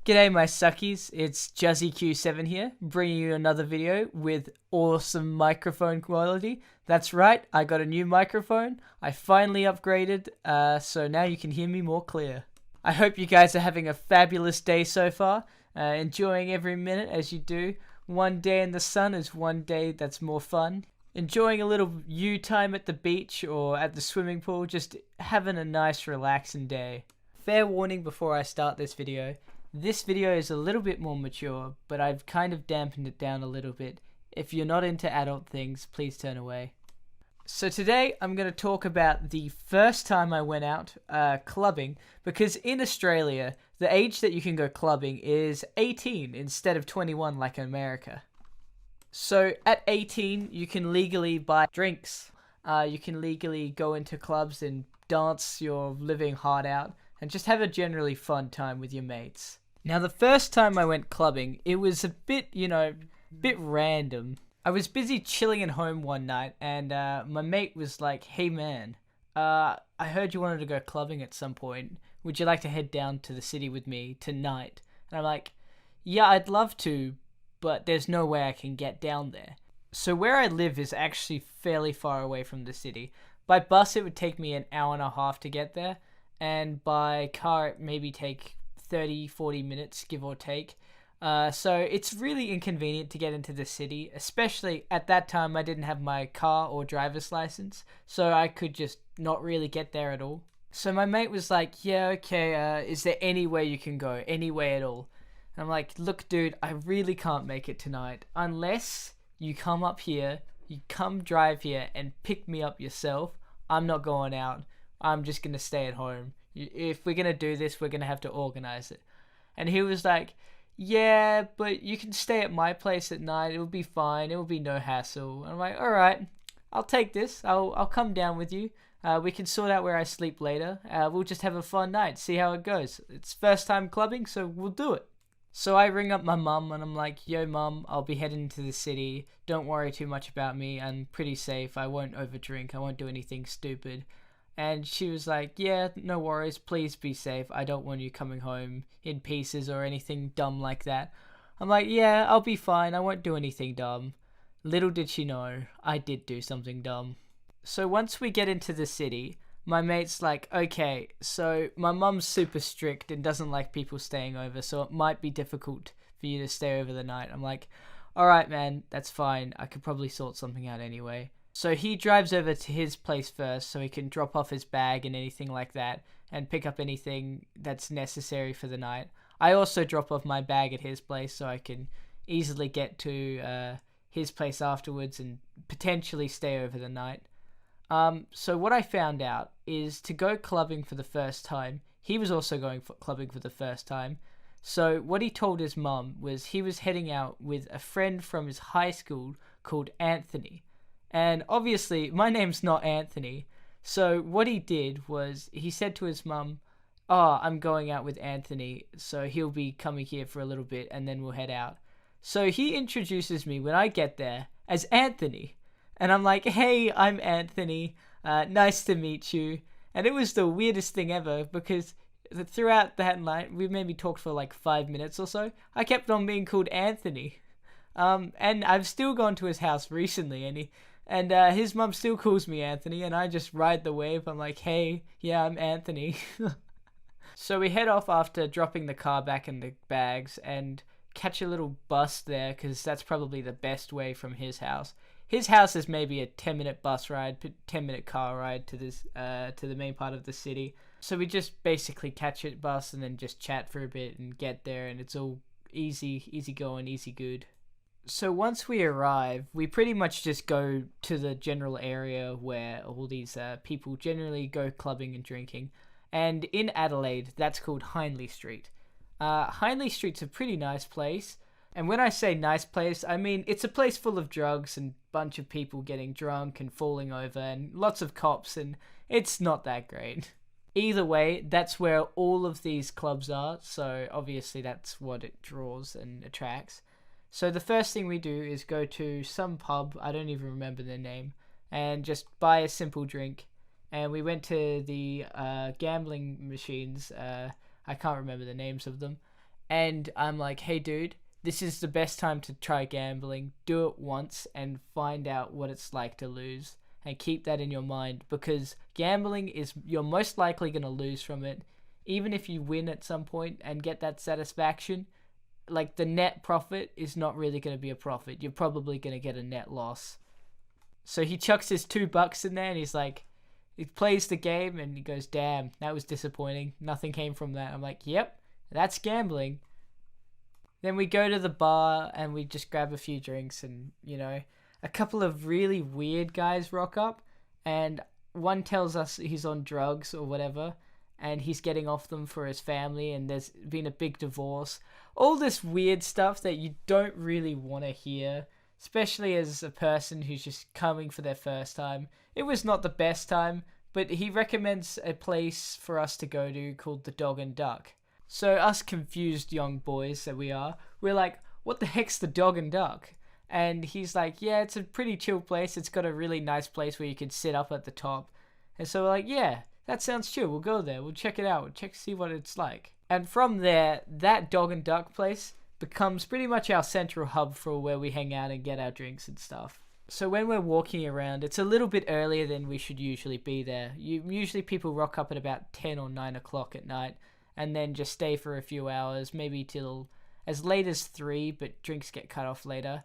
G'day my suckies, it's JuzzyQ7 here, bringing you another video with awesome microphone quality. That's right, I got a new microphone, I finally upgraded, so now you can hear me more clear. I hope you guys are having a fabulous day so far, enjoying every minute as you do. One day in the sun is one day that's more fun. Enjoying a little you time at the beach or at the swimming pool, just having a nice relaxing day. Fair warning before I start this video. This video is a little bit more mature, but I've kind of dampened it down a little bit. If you're not into adult things, please turn away. So today I'm going to talk about the first time I went out clubbing, because in Australia, the age that you can go clubbing is 18 instead of 21 like in America. So at 18, you can legally buy drinks. You can legally go into clubs and dance your living heart out and just have a generally fun time with your mates. Now, the first time I went clubbing, it was a bit random. I was busy chilling at home one night, and my mate was like, "Hey man, I heard you wanted to go clubbing at some point. Would you like to head down to the city with me tonight?" And I'm like, "Yeah, I'd love to, but there's no way I can get down there." So where I live is actually fairly far away from the city. By bus, it would take me an hour and a half to get there, and by car, it maybe take 30-40 minutes, give or take. So it's really inconvenient to get into the city, especially at that time I didn't have my car or driver's license, so I could just not really get there at all. So my mate was like, "Yeah, okay, is there any way you can go? Any way at all?" And I'm like, "Look, dude, I really can't make it tonight. Unless you come up here, you come drive here and pick me up yourself, I'm not going out. I'm just going to stay at home. If we're going to do this, we're going to have to organize it." And he was like, "Yeah, but you can stay at my place at night. It'll be fine. It'll be no hassle." And I'm like, "All right, I'll take this. I'll come down with you. We can sort out where I sleep later. We'll just have a fun night, see how it goes. It's first time clubbing, so we'll do it." So I ring up my mum and I'm like, "Yo mum, I'll be heading to the city. Don't worry too much about me. I'm pretty safe. I won't overdrink. I won't do anything stupid." And she was like, "Yeah, no worries, please be safe. I don't want you coming home in pieces or anything dumb like that." I'm like, "Yeah, I'll be fine. I won't do anything dumb." Little did she know, I did do something dumb. So once we get into the city, my mate's like, "Okay, so my mum's super strict and doesn't like people staying over, so it might be difficult for you to stay over the night." I'm like, "All right, man, that's fine. I could probably sort something out anyway." So he drives over to his place first so he can drop off his bag and anything like that and pick up anything that's necessary for the night. I also drop off my bag at his place so I can easily get to his place afterwards and potentially stay over the night. So what I found out is to go clubbing for the first time, he was also going clubbing for the first time. So what he told his mum was he was heading out with a friend from his high school called Anthony. And obviously, my name's not Anthony. So what he did was he said to his mum, "Oh, I'm going out with Anthony, so he'll be coming here for a little bit and then we'll head out." So he introduces me when I get there as Anthony. And I'm like, "Hey, I'm Anthony. Nice to meet you." And it was the weirdest thing ever because throughout that night, we maybe talked for like 5 minutes or so. I kept on being called Anthony. And I've still gone to his house recently and his mum still calls me Anthony, and I just ride the wave. I'm like, "Hey, yeah, I'm Anthony." So we head off after dropping the car back in the bags and catch a little bus there because that's probably the best way from his house. His house is maybe a 10-minute bus ride, 10-minute car ride to the main part of the city. So we just basically catch a bus and then just chat for a bit and get there, and it's all easy going, easy good. So once we arrive, we pretty much just go to the general area where all these people generally go clubbing and drinking. And in Adelaide, that's called Hindley Street. Hindley Street's a pretty nice place. And when I say nice place, I mean it's a place full of drugs and bunch of people getting drunk and falling over and lots of cops, and it's not that great. Either way, that's where all of these clubs are, so obviously that's what it draws and attracts. So the first thing we do is go to some pub, I don't even remember the name, and just buy a simple drink. And we went to the gambling machines, I can't remember the names of them, And I'm like, hey dude, this is the best time to try gambling. Do it once and find out what it's like to lose. And keep that in your mind, because gambling is, you're most likely going to lose from it. Even if you win at some point and get that satisfaction, like the net profit is not really going to be a profit. You're probably going to get a net loss. So he chucks his $2 in there and he's like, he plays the game and he goes, damn, that was disappointing. Nothing came from that. I'm like, yep, that's gambling. Then we go to the bar and we just grab a few drinks, and, you know, a couple of really weird guys rock up, and one tells us he's on drugs or whatever, and he's getting off them for his family, and there's been a big divorce. All this weird stuff that you don't really want to hear, especially as a person who's just coming for their first time. It was not the best time, but he recommends a place for us to go to called the Dog and Duck. So us confused young boys that we are, we're like, what the heck's the Dog and Duck? And he's like, yeah, it's a pretty chill place. It's got a really nice place where you can sit up at the top. And so we're like, yeah, that sounds chill. We'll go there. We'll check it out. We'll see what it's like. And from there, that Dog and Duck place becomes pretty much our central hub for where we hang out and get our drinks and stuff. So when we're walking around, it's a little bit earlier than we should usually be there. Usually people rock up at about 10 or 9 o'clock at night and then just stay for a few hours, maybe till as late as 3, but drinks get cut off later,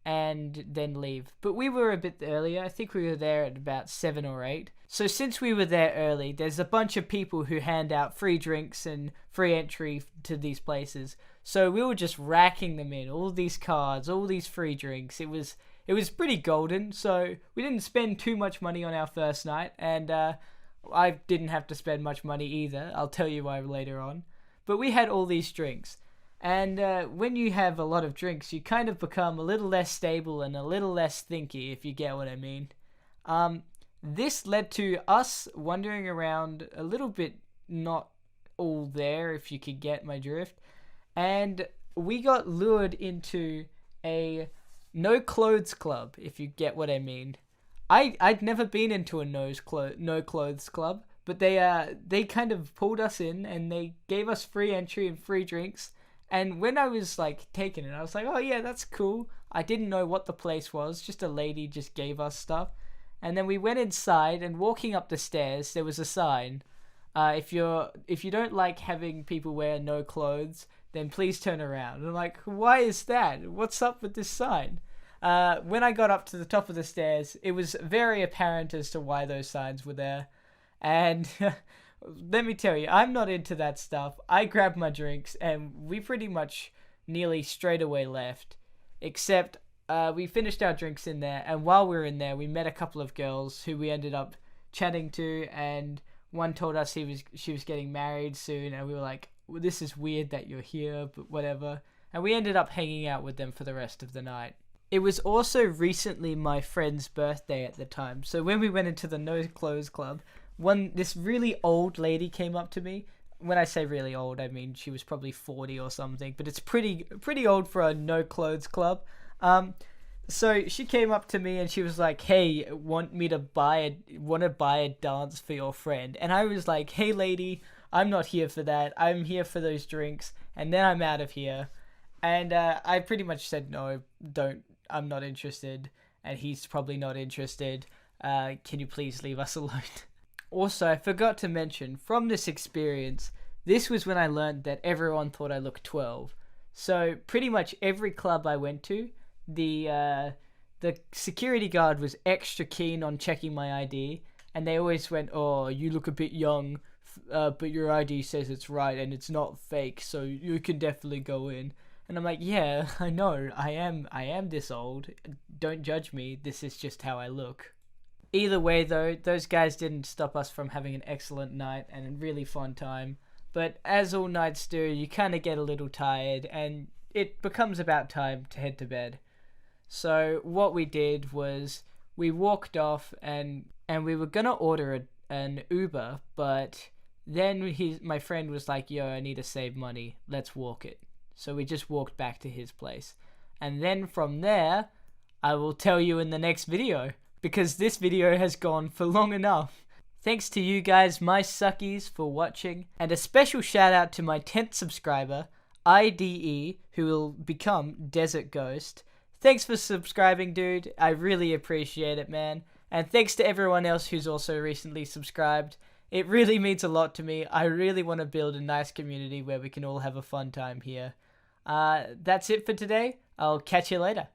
and then leave. But we were a bit earlier. I think we were there at about 7 or 8. So since we were there early, there's a bunch of people who hand out free drinks and free entry to these places. So we were just racking them in, all these cards, all these free drinks. It was pretty golden. So we didn't spend too much money on our first night, and I didn't have to spend much money either. I'll tell you why later on. But we had all these drinks. And when you have a lot of drinks, you kind of become a little less stable and a little less thinky, if you get what I mean. This led to us wandering around a little bit not all there, if you could get my drift. And we got lured into a no-clothes club, if you get what I mean. I'd never been into a no-clothes club, but they kind of pulled us in and they gave us free entry and free drinks. And when I was like taking it, I was like, oh yeah, that's cool. I didn't know what the place was. Just a lady just gave us stuff. And then we went inside, and walking up the stairs, there was a sign. If you don't like having people wear no clothes, then please turn around. And I'm like, why is that? What's up with this sign? When I got up to the top of the stairs, it was very apparent as to why those signs were there. And let me tell you, I'm not into that stuff. I grabbed my drinks and we pretty much nearly straight away left. Except we finished our drinks in there, and while we were in there, we met a couple of girls who we ended up chatting to, and one told us she was getting married soon, and we were like, well, this is weird that you're here, but whatever. And we ended up hanging out with them for the rest of the night. It was also recently my friend's birthday at the time, so when we went into the No Clothes Club, this really old lady came up to me. When I say really old, I mean she was probably 40 or something, but it's pretty old for a no clothes club. So she came up to me and she was like, "Hey, want to buy a dance for your friend?" And I was like, "Hey, lady, I'm not here for that. I'm here for those drinks, and then I'm out of here." And I pretty much said, "No, don't. I'm not interested." And he's probably not interested. Can you please leave us alone? Also, I forgot to mention, from this experience, this was when I learned that everyone thought I looked 12. So pretty much every club I went to, the security guard was extra keen on checking my ID, and they always went, "Oh, you look a bit young, but your ID says it's right and it's not fake, so you can definitely go in." And I'm like, "Yeah, I know, I am this old. Don't judge me. This is just how I look." Either way, though, those guys didn't stop us from having an excellent night and a really fun time. But as all nights do, you kind of get a little tired, and it becomes about time to head to bed. So what we did was we walked off, and we were gonna order an Uber, but then my friend was like, "Yo, I need to save money. Let's walk it." So we just walked back to his place. And then from there, I will tell you in the next video, because this video has gone for long enough. Thanks to you guys, my suckies, for watching, and a special shout out to my 10th subscriber, IDE, who will become Desertghost. Thanks for subscribing, dude. I really appreciate it, man. And thanks to everyone else who's also recently subscribed. It really means a lot to me. I really want to build a nice community where we can all have a fun time here. That's it for today. I'll catch you later.